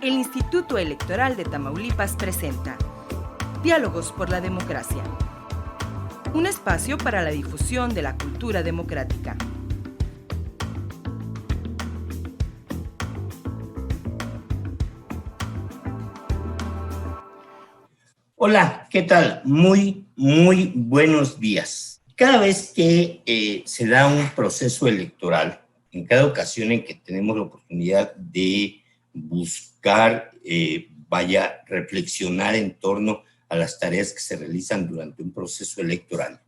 El Instituto Electoral de Tamaulipas presenta Diálogos por la Democracia, un espacio para la difusión de la cultura democrática. Hola, ¿qué tal? Muy buenos días. Cada vez que se da un proceso electoral, en cada ocasión en que tenemos la oportunidad de buscar, reflexionar en torno a las tareas que se realizan durante un proceso electoral,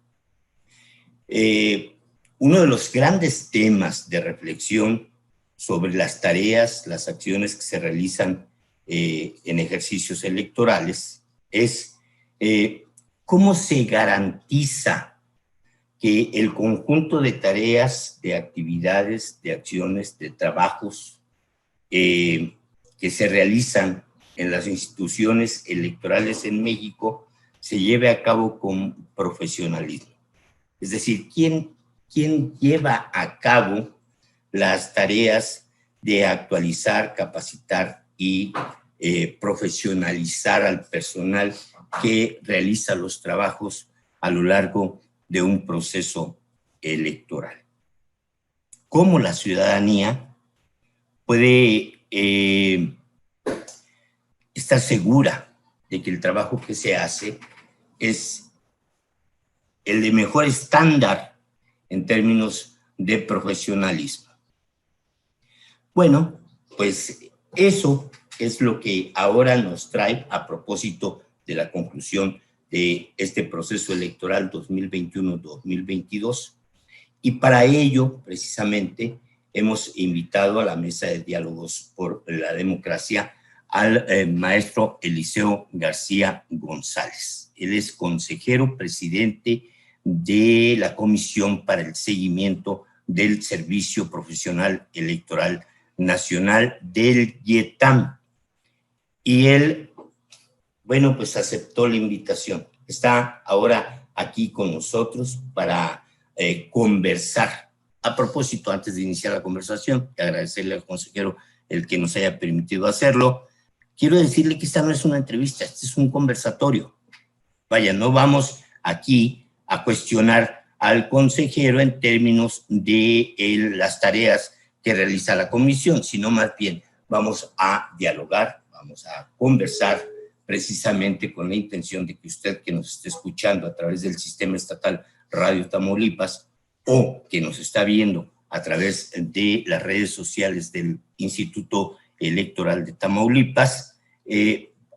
uno de los grandes temas de reflexión sobre las tareas, las acciones que se realizan en ejercicios electorales es cómo se garantiza que el conjunto de tareas, de actividades, de acciones, de trabajos que se realizan en las instituciones electorales en México se lleve a cabo con profesionalismo. Es decir, ¿quién lleva a cabo las tareas de actualizar, capacitar y profesionalizar al personal que realiza los trabajos a lo largo de un proceso electoral? ¿Cómo la ciudadanía puede estar segura de que el trabajo que se hace es el de mejor estándar en términos de profesionalismo? Bueno, pues eso es lo que ahora nos trae a propósito de la conclusión de este proceso electoral 2021-2022. Y para ello, precisamente, hemos invitado a la mesa de diálogos por la democracia al maestro Eliseo García González. Él es consejero presidente de la Comisión para el Seguimiento del Servicio Profesional Electoral Nacional del IETAM. Y él, bueno, pues aceptó la invitación. Está ahora aquí con nosotros para conversar. A propósito, antes de iniciar la conversación, y agradecerle al consejero el que nos haya permitido hacerlo, quiero decirle que esta no es una entrevista, este es un conversatorio. Vaya, no vamos aquí a cuestionar al consejero en términos de las tareas que realiza la comisión, sino más bien vamos a dialogar, vamos a conversar precisamente con la intención de que usted que nos esté escuchando a través del Sistema Estatal Radio Tamaulipas o que nos está viendo a través de las redes sociales del Instituto Electoral de Tamaulipas,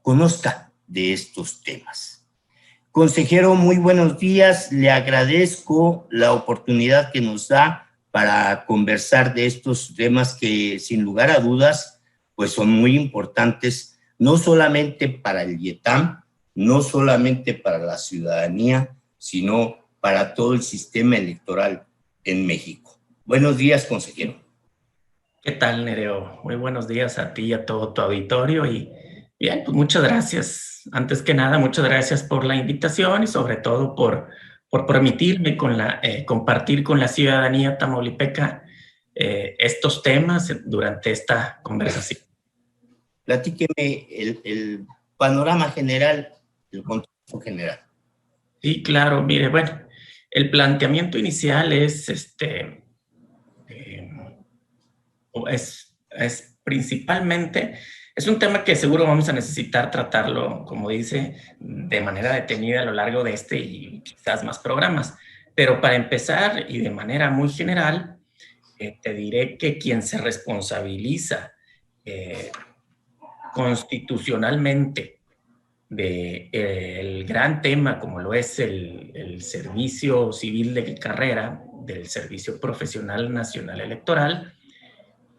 conozca de estos temas. Consejero, muy buenos días. Le agradezco la oportunidad que nos da para conversar de estos temas que, sin lugar a dudas, pues son muy importantes, no solamente para el IETAM, no solamente para la ciudadanía, sino para todo el sistema electoral en México. Buenos días, consejero. ¿Qué tal, Nereo? Muy buenos días a ti y a todo tu auditorio. Y bien, pues muchas gracias. Antes que nada, muchas gracias por la invitación y sobre todo por permitirme compartir con la ciudadanía tamaulipeca estos temas durante esta conversación. Platíqueme el panorama general, el contexto general. Sí, claro. Mire, bueno, el planteamiento inicial es principalmente, es un tema que seguro vamos a necesitar tratarlo, como dice, de manera detenida a lo largo de este y quizás más programas. Pero para empezar y de manera muy general, te diré que quien se responsabiliza constitucionalmente del gran tema como lo es el servicio civil de carrera del Servicio Profesional Nacional Electoral,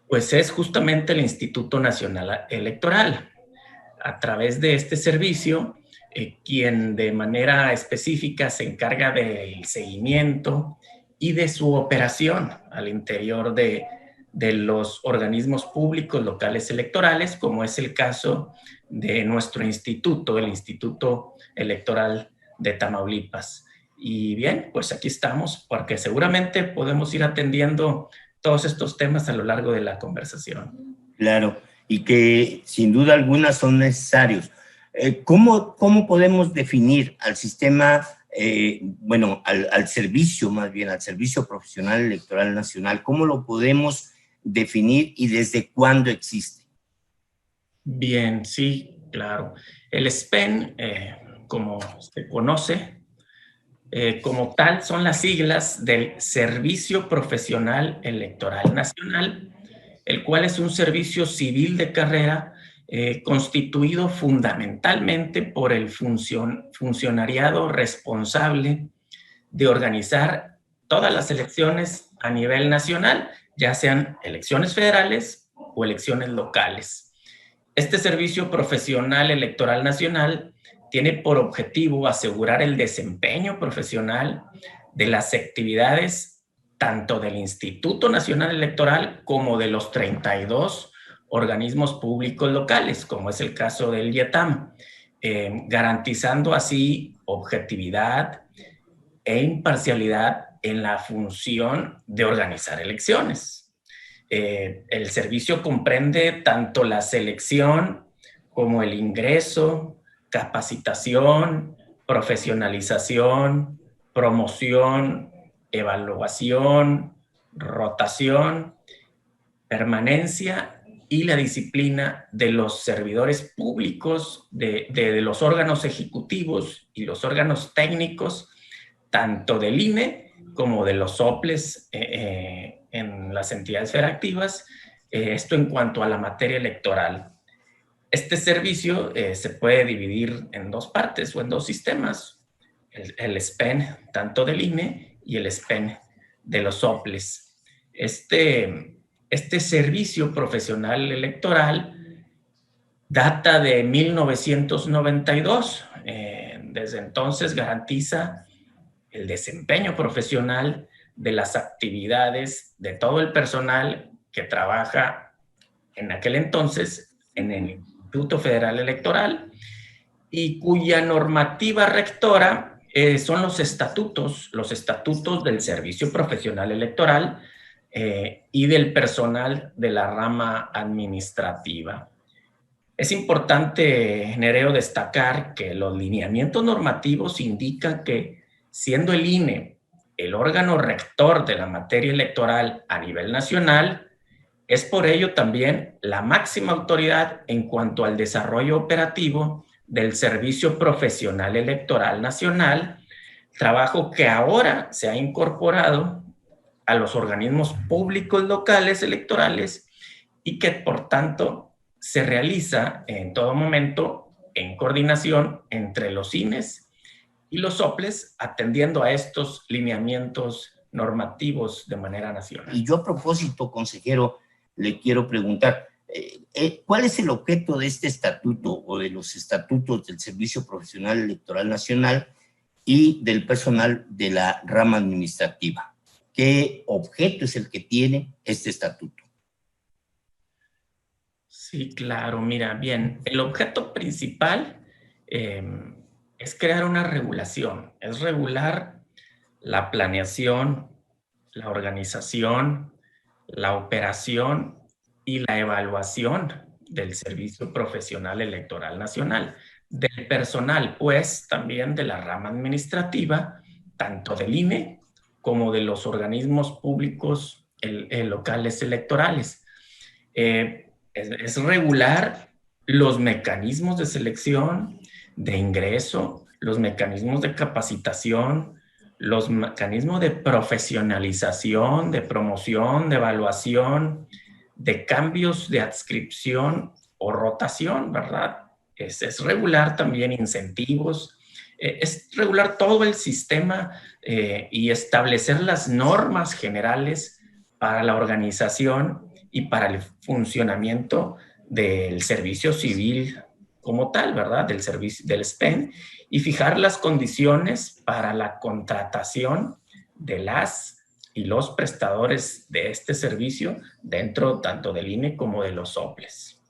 pues es justamente el Instituto Nacional Electoral. A través de este servicio, quien de manera específica se encarga del seguimiento y de su operación al interior de los organismos públicos locales electorales, como es el caso de nuestro instituto, el Instituto Electoral de Tamaulipas. Y bien, pues aquí estamos, porque seguramente podemos ir atendiendo todos estos temas a lo largo de la conversación. Claro. y que sin duda alguna son necesarios. ¿Cómo podemos definir al sistema, al servicio, más bien al Servicio Profesional Electoral Nacional? ¿Cómo lo podemos definir y desde cuándo existe? Bien, sí, claro. El SPEN, como se conoce, como tal, son las siglas del Servicio Profesional Electoral Nacional, el cual es un servicio civil de carrera constituido fundamentalmente por el funcionariado responsable de organizar todas las elecciones a nivel nacional, ya sean elecciones federales o elecciones locales. Este Servicio Profesional Electoral Nacional tiene por objetivo asegurar el desempeño profesional de las actividades tanto del Instituto Nacional Electoral como de los 32 organismos públicos locales, como es el caso del IETAM, garantizando así objetividad e imparcialidad en la función de organizar elecciones. El servicio comprende tanto la selección como el ingreso, capacitación, profesionalización, promoción, evaluación, rotación, permanencia y la disciplina de los servidores públicos, de los órganos ejecutivos y los órganos técnicos, tanto del INE como de los soples en las entidades federativas, esto en cuanto a la materia electoral. Este servicio se puede dividir en dos partes o en dos sistemas, el SPEN tanto del INE y el SPEN de los soples. Este servicio profesional electoral data de 1992. Desde entonces garantiza el desempeño profesional de las actividades de todo el personal que trabaja en aquel entonces en el Instituto Federal Electoral y cuya normativa rectora son los estatutos del Servicio Profesional Electoral y del personal de la rama administrativa. Es importante, Nereo, destacar que los lineamientos normativos indican que, siendo el INE el órgano rector de la materia electoral a nivel nacional, es por ello también la máxima autoridad en cuanto al desarrollo operativo del Servicio Profesional Electoral Nacional, trabajo que ahora se ha incorporado a los organismos públicos locales electorales y que, por tanto, se realiza en todo momento en coordinación entre los INES y los soples, atendiendo a estos lineamientos normativos de manera nacional. Y yo, a propósito, consejero, le quiero preguntar, ¿cuál es el objeto de este estatuto o de los estatutos del Servicio Profesional Electoral Nacional y del personal de la rama administrativa? ¿Qué objeto es el que tiene este estatuto? Sí, claro, mira, bien, el objeto principal es crear una regulación, es regular la planeación, la organización, la operación y la evaluación del Servicio Profesional Electoral Nacional, del personal, pues también de la rama administrativa, tanto del INE como de los organismos públicos locales electorales. Es regular los mecanismos de selección, de ingreso, los mecanismos de capacitación, los mecanismos de profesionalización, de promoción, de evaluación, de cambios de adscripción o rotación, ¿verdad? Es regular también incentivos, es regular todo el sistema y establecer las normas generales para la organización y para el funcionamiento del servicio civil como tal, ¿verdad? Del servicio del SPEN, y fijar las condiciones para la contratación de las y los prestadores de este servicio dentro tanto del INE como de los soples.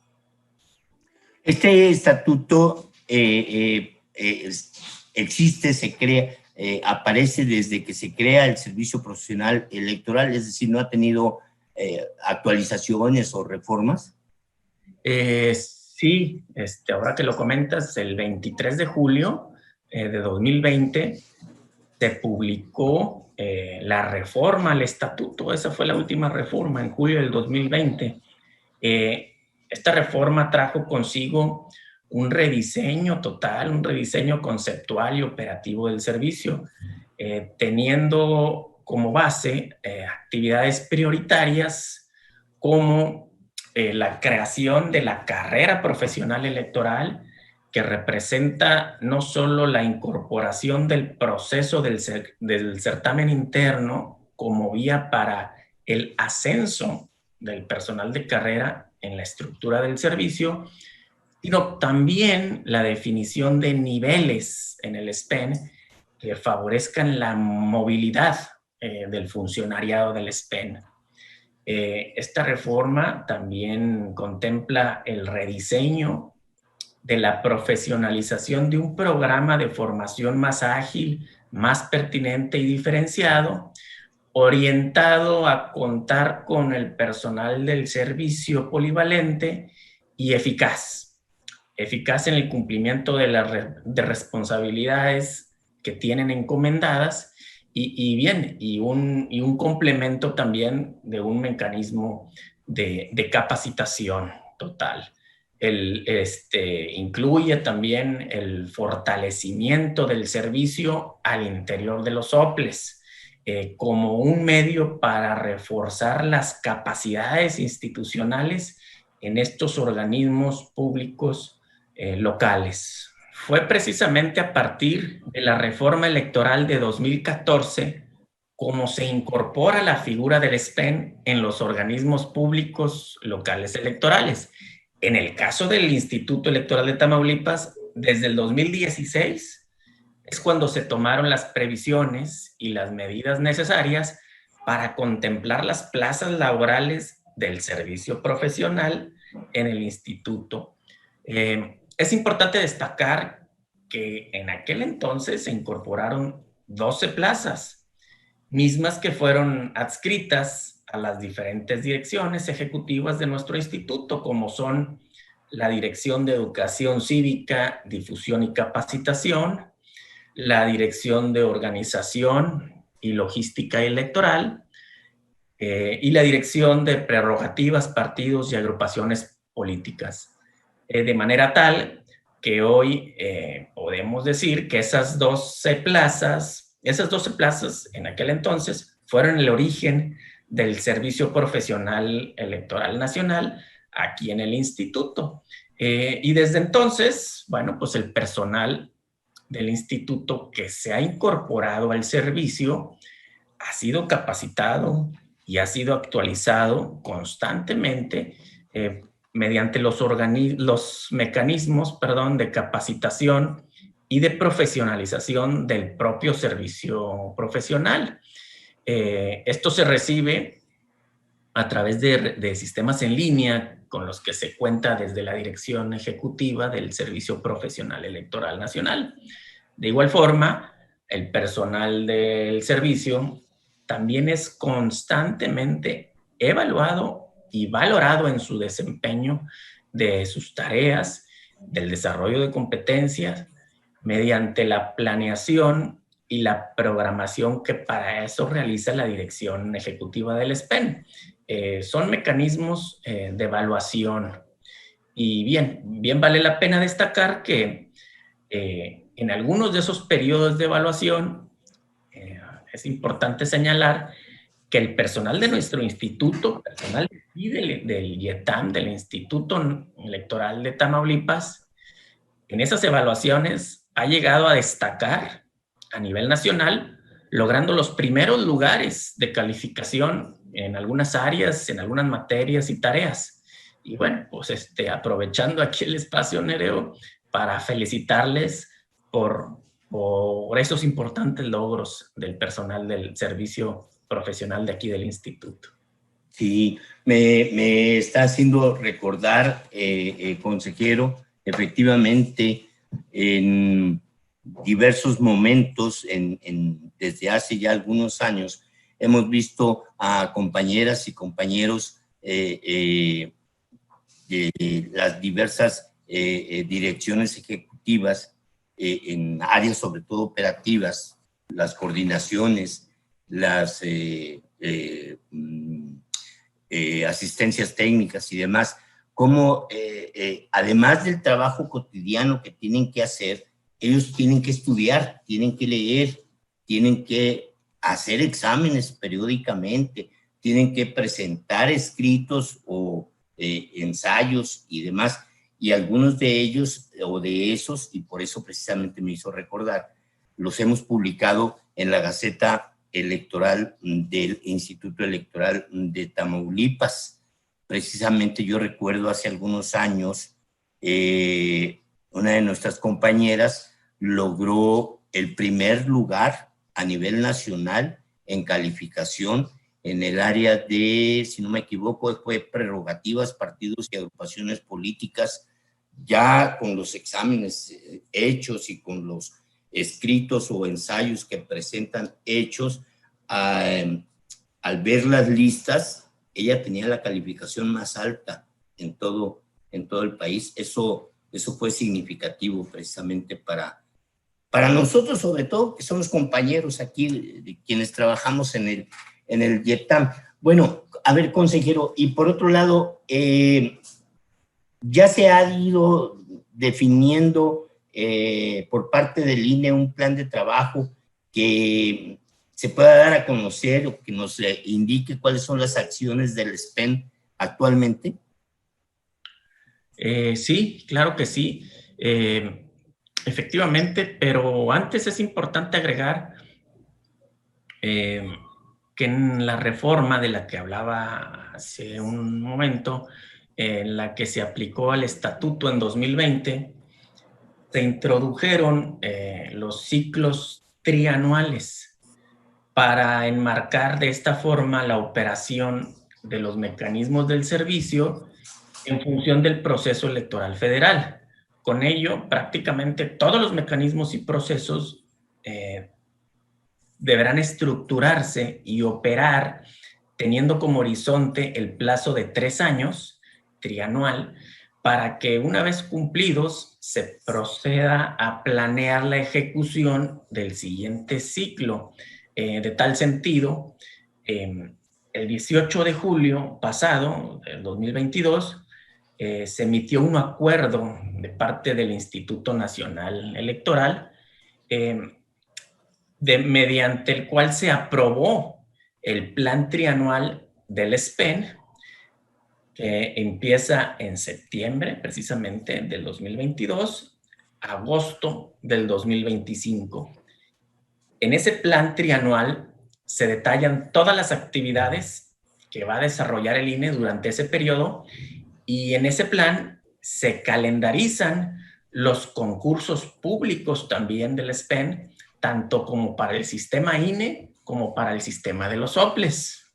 Este estatuto existe, se crea, aparece desde que se crea el Servicio Profesional Electoral, es decir, no ha tenido actualizaciones o reformas. Sí, ahora que lo comentas, el 23 de julio de 2020 se publicó la reforma al estatuto. Esa fue la última reforma en julio del 2020. Esta reforma trajo consigo un rediseño total, un rediseño conceptual y operativo del servicio, teniendo como base actividades prioritarias como la creación de la carrera profesional electoral, que representa no solo la incorporación del proceso del certamen interno como vía para el ascenso del personal de carrera en la estructura del servicio, sino también la definición de niveles en el SPEN que favorezcan la movilidad del funcionariado del SPEN. Esta reforma también contempla el rediseño de la profesionalización de un programa de formación más ágil, más pertinente y diferenciado, orientado a contar con el personal del servicio polivalente y eficaz en el cumplimiento de responsabilidades que tienen encomendadas y un complemento también de un mecanismo de capacitación total. Incluye también el fortalecimiento del servicio al interior de los OPLES como un medio para reforzar las capacidades institucionales en estos organismos públicos locales. Fue precisamente a partir de la reforma electoral de 2014 como se incorpora la figura del SPEN en los organismos públicos locales electorales. En el caso del Instituto Electoral de Tamaulipas, desde el 2016 es cuando se tomaron las previsiones y las medidas necesarias para contemplar las plazas laborales del servicio profesional en el instituto. Es importante destacar que en aquel entonces se incorporaron 12 plazas, mismas que fueron adscritas a las diferentes direcciones ejecutivas de nuestro instituto, como son la Dirección de Educación Cívica, Difusión y Capacitación, la Dirección de Organización y Logística Electoral y la Dirección de Prerrogativas, Partidos y Agrupaciones Políticas. De manera tal que hoy podemos decir que esas 12 plazas en aquel entonces fueron el origen del Servicio Profesional Electoral Nacional aquí en el instituto. Y desde entonces, bueno, pues el personal del instituto que se ha incorporado al servicio ha sido capacitado y ha sido actualizado constantemente mediante los mecanismos de capacitación y de profesionalización del propio servicio profesional. Esto se recibe a través de sistemas en línea con los que se cuenta desde la Dirección Ejecutiva del Servicio Profesional Electoral Nacional. De igual forma, el personal del servicio también es constantemente evaluado y valorado en su desempeño de sus tareas, del desarrollo de competencias, mediante la planeación y la programación que para eso realiza la Dirección Ejecutiva del SPEN. Son mecanismos de evaluación. Y bien vale la pena destacar que en algunos de esos periodos de evaluación es importante señalar que el personal de nuestro instituto, personal del IETAM, del Instituto Electoral de Tamaulipas, en esas evaluaciones ha llegado a destacar a nivel nacional, logrando los primeros lugares de calificación en algunas áreas, en algunas materias y tareas. Y bueno, pues aprovechando aquí el espacio, Nereo, para felicitarles por esos importantes logros del personal del servicio profesional de aquí del instituto. Sí, me está haciendo recordar, consejero, efectivamente, en diversos momentos, desde hace ya algunos años, hemos visto a compañeras y compañeros las diversas direcciones ejecutivas en áreas sobre todo operativas, las coordinaciones, las asistencias técnicas y demás, como además del trabajo cotidiano que tienen que hacer, ellos tienen que estudiar, tienen que leer, tienen que hacer exámenes periódicamente, tienen que presentar escritos o ensayos y demás, y algunos de ellos o de esos, y por eso precisamente me hizo recordar, los hemos publicado en la Gaceta Electoral del Instituto Electoral de Tamaulipas. Precisamente yo recuerdo hace algunos años, una de nuestras compañeras logró el primer lugar a nivel nacional en calificación en el área de, si no me equivoco, fue prerrogativas, partidos y agrupaciones políticas, ya con los exámenes hechos y con los escritos o ensayos que presentan hechos. Al ver las listas, ella tenía la calificación más alta en todo el país. Eso fue significativo precisamente para nosotros, sobre todo, que somos compañeros aquí, de quienes trabajamos en el YETAM. Bueno, a ver, consejero, y por otro lado, ya se ha ido definiendo por parte del INE un plan de trabajo que se pueda dar a conocer o que nos indique cuáles son las acciones del SPEN actualmente. Sí, claro que sí. Efectivamente, pero antes es importante agregar que en la reforma de la que hablaba hace un momento, en la que se aplicó al estatuto en 2020, se introdujeron los ciclos trianuales para enmarcar de esta forma la operación de los mecanismos del servicio en función del proceso electoral federal. Con ello, prácticamente todos los mecanismos y procesos deberán estructurarse y operar teniendo como horizonte el plazo de 3 años, trianual, para que una vez cumplidos se proceda a planear la ejecución del siguiente ciclo. De tal sentido, el 18 de julio pasado, del 2022, se emitió un acuerdo de parte del Instituto Nacional Electoral mediante el cual se aprobó el plan trianual del SPEN, que empieza en septiembre precisamente del 2022, agosto del 2025. En ese plan trianual se detallan todas las actividades que va a desarrollar el INE durante ese periodo, y en ese plan se calendarizan los concursos públicos también del SPEN, tanto como para el sistema INE como para el sistema de los OPLES.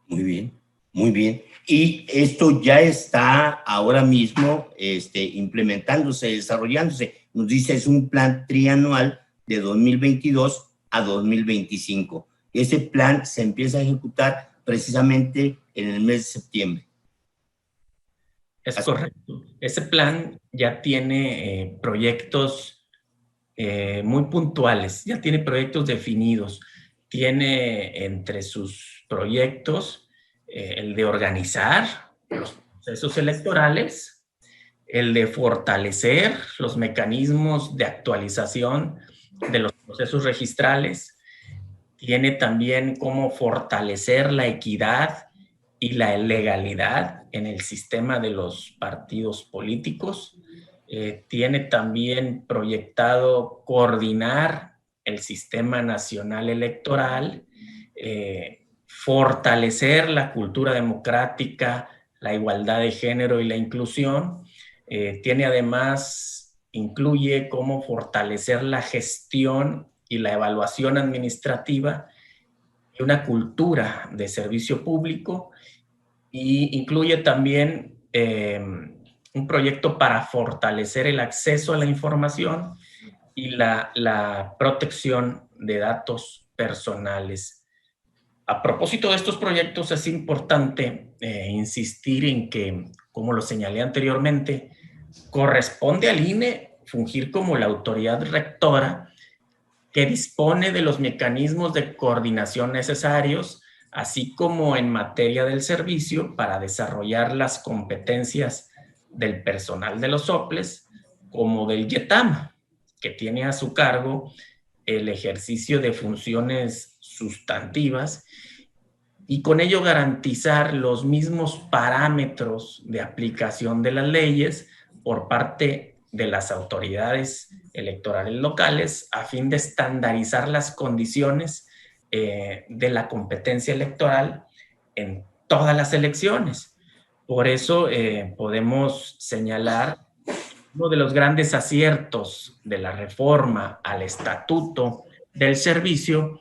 Muy bien, muy bien. Y esto ya está ahora mismo implementándose, desarrollándose. Nos dice, es un plan trianual de 2022 a 2025. Ese plan se empieza a ejecutar precisamente en el mes de septiembre. Es correcto. Ese plan ya tiene proyectos muy puntuales, ya tiene proyectos definidos. Tiene entre sus proyectos el de organizar los procesos electorales, el de fortalecer los mecanismos de actualización de los procesos registrales. Tiene también cómo fortalecer la equidad y la legalidad en el sistema de los partidos políticos. Tiene también proyectado coordinar el sistema nacional electoral, fortalecer la cultura democrática, la igualdad de género y la inclusión. Tiene además, incluye cómo fortalecer la gestión y la evaluación administrativa y una cultura de servicio público, y incluye también un proyecto para fortalecer el acceso a la información y la protección de datos personales. A propósito de estos proyectos, es importante insistir en que, como lo señalé anteriormente, corresponde al INE fungir como la autoridad rectora que dispone de los mecanismos de coordinación necesarios, así como en materia del servicio para desarrollar las competencias del personal de los soples, como del YETAM, que tiene a su cargo el ejercicio de funciones sustantivas y con ello garantizar los mismos parámetros de aplicación de las leyes por parte de las autoridades electorales locales a fin de estandarizar las condiciones de la competencia electoral en todas las elecciones. Por eso podemos señalar uno de los grandes aciertos de la reforma al estatuto del servicio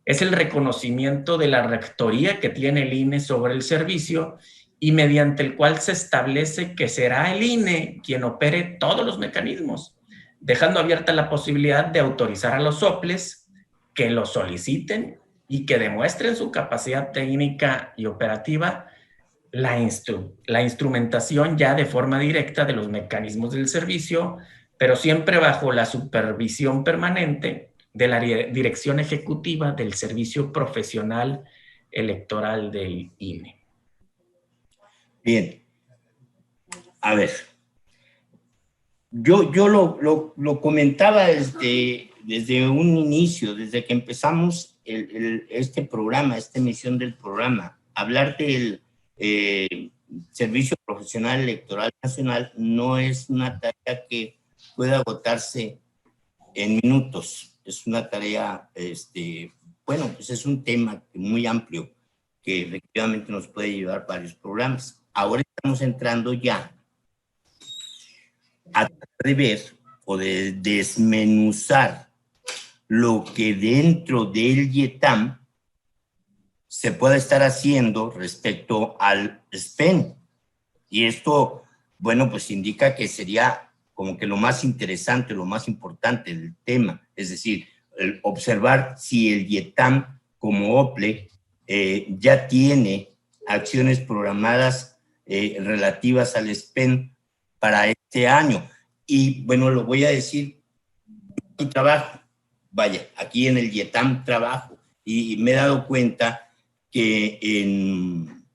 es el reconocimiento de la rectoría que tiene el INE sobre el servicio y mediante el cual se establece que será el INE quien opere todos los mecanismos, dejando abierta la posibilidad de autorizar a los soples que lo soliciten y que demuestren su capacidad técnica y operativa la instrumentación ya de forma directa de los mecanismos del servicio, pero siempre bajo la supervisión permanente de la Dirección Ejecutiva del Servicio Profesional Electoral del INE. Bien, a ver, yo lo comentaba desde un inicio, desde que empezamos este programa, esta emisión del programa. Hablar del Servicio Profesional Electoral Nacional no es una tarea que pueda agotarse en minutos. Es una tarea, bueno, pues es un tema muy amplio que efectivamente nos puede llevar varios programas. Ahora estamos entrando ya a tratar de ver o de desmenuzar lo que dentro del YETAM se puede estar haciendo respecto al SPEN. Y esto, bueno, pues indica que sería como que lo más interesante, lo más importante del tema, es decir, observar si el YETAM como OPLE ya tiene acciones programadas relativas al SPEN para este año. Y bueno, lo voy a decir, aquí trabajo, vaya, aquí en el YETAM trabajo, y me he dado cuenta que en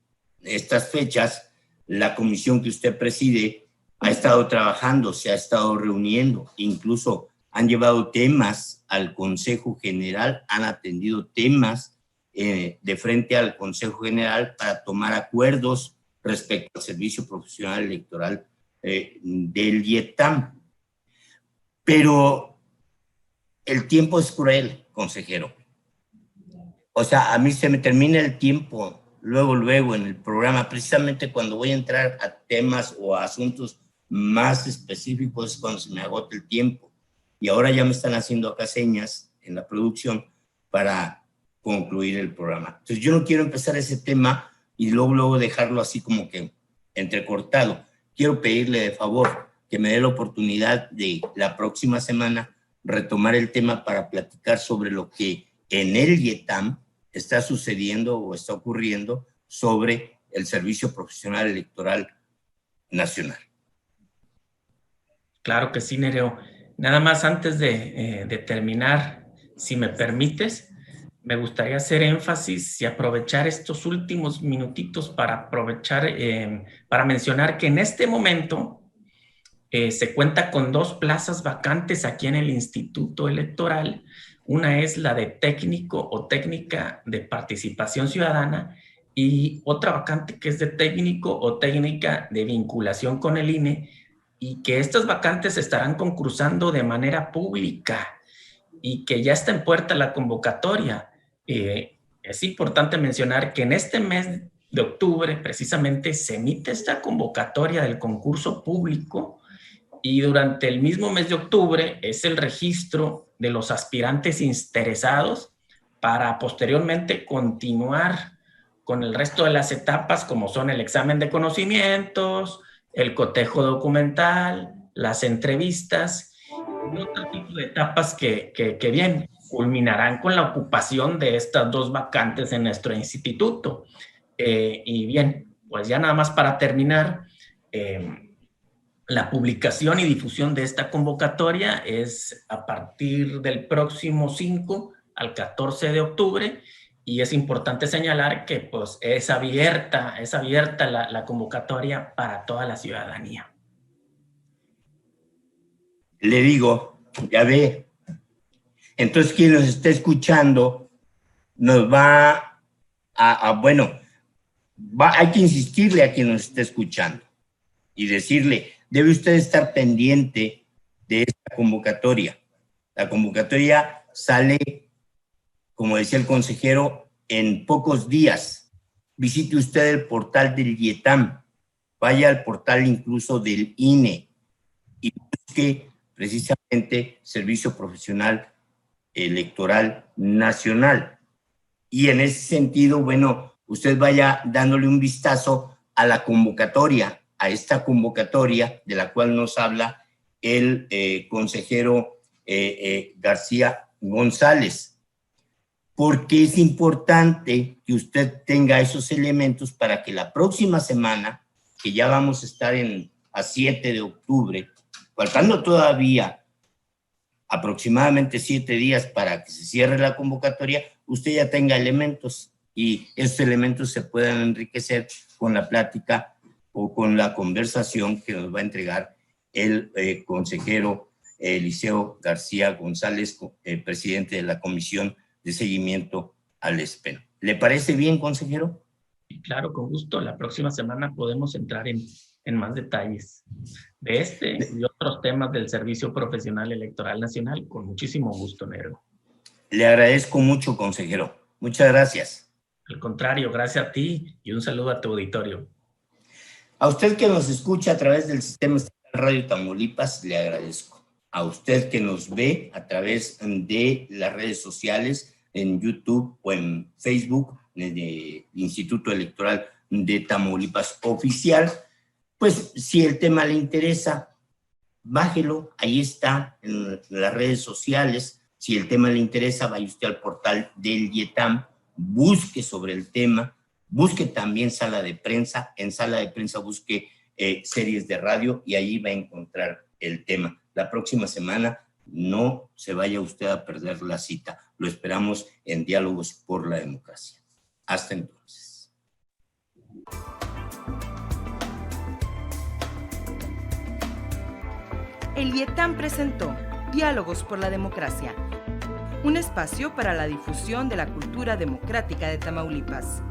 estas fechas la comisión que usted preside ha estado trabajando, se ha estado reuniendo, incluso han llevado temas al Consejo General, han atendido temas de frente al Consejo General para tomar acuerdos respecto al Servicio Profesional Electoral del YETAM. Pero el tiempo es cruel, consejero. O sea, a mí se me termina el tiempo luego en el programa, precisamente cuando voy a entrar a temas o a asuntos más específicos, cuando se me agota el tiempo. Y ahora ya me están haciendo acá señas en la producción para concluir el programa. Entonces yo no quiero empezar ese tema y luego dejarlo así como que entrecortado. Quiero pedirle de favor que me dé la oportunidad de la próxima semana retomar el tema para platicar sobre lo que en el YETAM está sucediendo o está ocurriendo sobre el Servicio Profesional Electoral Nacional. Claro que sí, Nereo. Nada más antes de terminar, si me permites, me gustaría hacer énfasis y aprovechar estos últimos minutitos para para mencionar que en este momento se cuenta con 2 plazas vacantes aquí en el Instituto Electoral. Una es la de técnico o técnica de participación ciudadana y otra vacante que es de técnico o técnica de vinculación con el INE, y que estas vacantes estarán concursando de manera pública y que ya está en puerta la convocatoria. Es importante mencionar que en este mes de octubre precisamente se emite esta convocatoria del concurso público y durante el mismo mes de octubre es el registro de los aspirantes interesados para posteriormente continuar con el resto de las etapas, como son el examen de conocimientos, el cotejo documental, las entrevistas y otro tipo de etapas que vienen. culminarán con la ocupación de estas 2 vacantes en nuestro instituto. Y bien, pues ya nada más para terminar, la publicación y difusión de esta convocatoria es a partir del próximo 5 al 14 de octubre, y es importante señalar que pues, es abierta la convocatoria para toda la ciudadanía. Le digo, ya ve, entonces quien nos está escuchando nos va hay que insistirle a quien nos está escuchando y decirle, debe usted estar pendiente de esta convocatoria. La convocatoria sale, como decía el consejero, en pocos días. Visite usted el portal del IETAM, vaya al portal incluso del INE y busque precisamente Servicio Profesional Electoral Nacional. Y en ese sentido, bueno, usted vaya dándole un vistazo a la convocatoria, a esta convocatoria de la cual nos habla el consejero García González, porque es importante que usted tenga esos elementos para que la próxima semana, que ya vamos a estar a 7 de octubre, faltando todavía aproximadamente 7 días para que se cierre la convocatoria, usted ya tenga elementos y esos elementos se puedan enriquecer con la plática o con la conversación que nos va a entregar el consejero Eliseo García González, presidente de la Comisión de Seguimiento al SPEN. ¿Le parece bien, consejero? Claro, con gusto. La próxima semana podemos entrar en más detalles de este y otros temas del Servicio Profesional Electoral Nacional. Con muchísimo gusto, Nervo. Le agradezco mucho, consejero. Muchas gracias. Al contrario, gracias a ti y un saludo a tu auditorio. A usted que nos escucha a través del Sistema Estatal Radio Tamaulipas, le agradezco. A usted que nos ve a través de las redes sociales, en YouTube o en Facebook, del Instituto Electoral de Tamaulipas Oficial, pues si el tema le interesa, bájelo, ahí está en las redes sociales. Si el tema le interesa, vaya usted al portal del IETAM, busque sobre el tema, busque también sala de prensa, en sala de prensa busque series de radio y allí va a encontrar el tema. La próxima semana no se vaya usted a perder la cita. Lo esperamos en Diálogos por la Democracia. Hasta entonces. El IETAM presentó Diálogos por la Democracia, un espacio para la difusión de la cultura democrática de Tamaulipas.